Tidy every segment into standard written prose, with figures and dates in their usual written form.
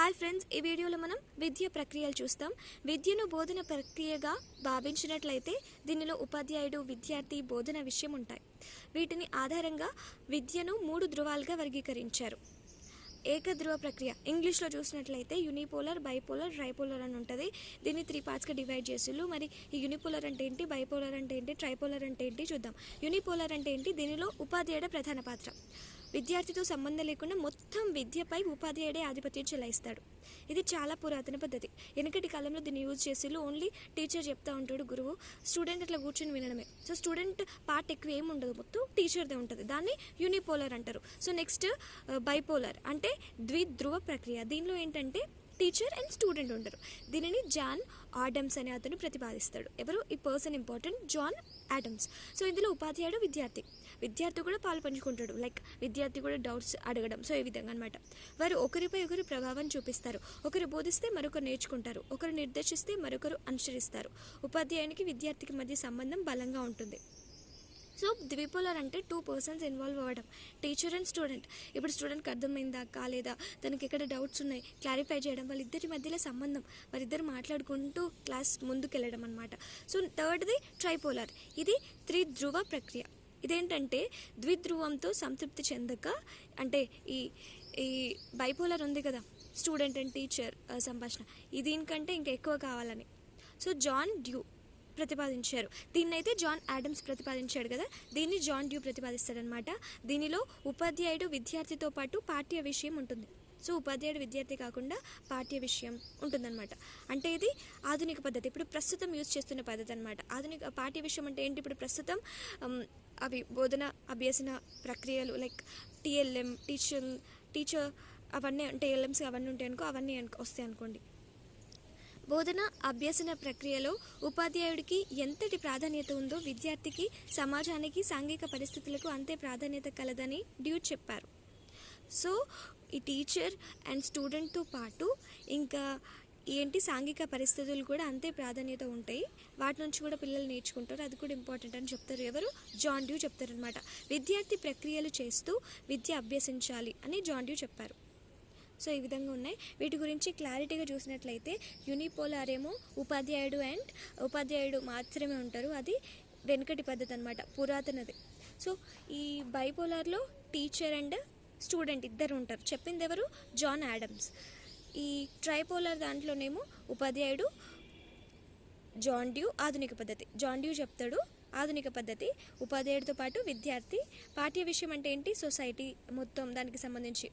Hi friends, ఈ వీడియోలో మనం విద్య ప్రక్రియలు చూస్తాం. విద్యను బోధన ప్రక్రియగా భావించినట్లయితే దీనిలో ఉపాధ్యాయుడు, విద్యార్థి, బోధన విషయం ఉంటాయి. వీటిని ఆధారంగా విద్యను 3 ధృవాలుగా వర్గీకరించారు. ఏకధ్రువ ప్రక్రియ ఇంగ్లీష్లో చూసినట్లయితే యూనిపోలర్, బైపోలర్, ట్రైపోలర్ అని ఉంటుంది. దీన్ని 3 పార్ట్స్గా డివైడ్ చేసిళ్ళు. మరి ఈ యూనిపోలర్ అంటే ఏంటి, బైపోలర్ అంటే ఏంటి, ట్రైపోలర్ అంటే ఏంటి చూద్దాం. యూనిపోలర్ అంటే ఏంటి, దీనిలో ఉపాధ్యాయుడే ప్రధాన పాత్ర. విద్యార్థితో సంబంధం లేకుండా మొత్తం విద్యపై ఉపాధ్యాయుడే ఆధిపత్యం చెలాయిస్తాడు. ఇది చాలా పురాతన పద్ధతి. వెనకటి కాలంలో దీన్ని యూజ్ చేసి ఓన్లీ టీచర్ చెప్తా ఉంటాడు, గురువు, స్టూడెంట్ అట్లా కూర్చొని వినడమే. సో స్టూడెంట్ పార్ట్ ఎక్కువ ఏమి ఉండదు, మొత్తం టీచర్దే ఉంటుంది. దాన్ని యూనిపోలర్ అంటారు. సో నెక్స్ట్ బైపోలర్ అంటే ద్విధ్రువ ప్రక్రియ. దీనిలో ఏంటంటే టీచర్ అండ్ స్టూడెంట్ ఉంటారు. దీనిని జాన్ ఆడమ్స్ అనే అతను ప్రతిపాదిస్తాడు. ఎవరు ఈ person important, John Adams. So ఇందులో ఉపాధ్యాయుడు, విద్యార్థి కూడా పాలు పంచుకుంటాడు. లైక్ విద్యార్థి కూడా డౌట్స్ అడగడం. సో ఈ విధంగా అనమాట. వారు ఒకరిపై ఒకరు ప్రభావం చూపిస్తారు. ఒకరు బోధిస్తే మరొకరు నేర్చుకుంటారు, ఒకరు నిర్దేశిస్తే మరొకరు అనుసరిస్తారు. ఉపాధ్యాయునికి విద్యార్థికి మధ్య సంబంధం బలంగా ఉంటుంది. సో ద్విపోలర్ అంటే 2 పర్సన్స్ ఇన్వాల్వ్ అవ్వడం, టీచర్ అండ్ స్టూడెంట్. ఇప్పుడు స్టూడెంట్కి అర్థమైందా కాలేదా, తనకి ఎక్కడ డౌట్స్ ఉన్నాయి క్లారిఫై చేయడం, వాళ్ళిద్దరి మధ్యలో సంబంధం, వారిద్దరు మాట్లాడుకుంటూ క్లాస్ ముందుకెళ్ళడం అనమాట. సో థర్డ్ది ట్రైపోలర్. ఇది త్రిధ్రువ ప్రక్రియ. ఇదేంటంటే ద్విధ్రువంతో సంతృప్తి చెందక, అంటే ఈ ఈ బైపోలర్ ఉంది కదా, స్టూడెంట్ అండ్ టీచర్ సంభాషణ, దీనికంటే ఇంకా ఎక్కువ కావాలని. సో జాన్ డ్యూ ప్రతిపాదించారు. దీన్నైతే జాన్ ఆడమ్స్ ప్రతిపాదించాడు కదా, దీన్ని జాన్ డ్యూ ప్రతిపాదిస్తాడనమాట. దీనిలో ఉపాధ్యాయుడు విద్యార్థితో పాటు పాఠ్య విషయం ఉంటుంది. సో ఉపాధ్యాయుడు విద్యార్థి కాకుండా పాఠ్య విషయం ఉంటుందన్నమాట. అంటే ఇది ఆధునిక పద్ధతి, ఇప్పుడు ప్రస్తుతం యూజ్ చేస్తున్న పద్ధతి అనమాట. ఆధునిక పాఠ్య విషయం అంటే ఏంటి, ఇప్పుడు ప్రస్తుతం అవి బోధన అభ్యసన ప్రక్రియలు లైక్ టీఎల్ఎం, టీచర్ అవన్నీ అంటే ఎల్ఎంస్ అవన్నీ ఉంటాయి అనుకో, అవన్నీ వస్తాయి అనుకోండి. బోధన అభ్యసన ప్రక్రియలో ఉపాధ్యాయుడికి ఎంతటి ప్రాధాన్యత ఉందో విద్యార్థికి, సమాజానికి, సాంఘిక పరిస్థితులకు అంతే ప్రాధాన్యత కలదని డ్యూ చెప్పారు. సో ఈ టీచర్ అండ్ స్టూడెంట్తో పాటు ఇంకా ఏంటి సాంఘిక పరిస్థితులు కూడా అంతే ప్రాధాన్యత ఉంటాయి, వాటి నుంచి కూడా పిల్లలు నేర్చుకుంటారు, అది కూడా ఇంపార్టెంట్ అని చెప్తారు. ఎవరు, జాన్ డ్యూ చెప్తారనమాట. విద్యార్థి ప్రక్రియలు చేస్తూ విద్య అభ్యసించాలి అని జాన్ డ్యూ చెప్పారు. సో ఈ విధంగా ఉన్నాయి. వీటి గురించి క్లారిటీగా చూసినట్లయితే యూనిపోలార్ ఏమో ఉపాధ్యాయుడు మాత్రమే ఉంటారు, అది వెనుకటి పద్ధతి అనమాట, పురాతనది. సో ఈ బైపోలార్లో టీచర్ అండ్ స్టూడెంట్ ఇద్దరు ఉంటారు, చెప్పింది ఎవరు, జాన్ ఆడమ్స్. ఈ ట్రైపోలార్ దాంట్లోనేమో ఉపాధ్యాయుడు, జాన్ డ్యూ, ఆధునిక పద్ధతి. జాన్ డ్యూ చెప్తాడు ఆధునిక పద్ధతి, ఉపాధ్యాయుడితో పాటు విద్యార్థి, పాఠ్య విషయం అంటే ఏంటి, సొసైటీ మొత్తం దానికి సంబంధించి.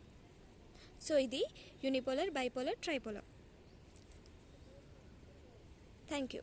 సో ఇది unipolar, bipolar, tripolar. Thank you.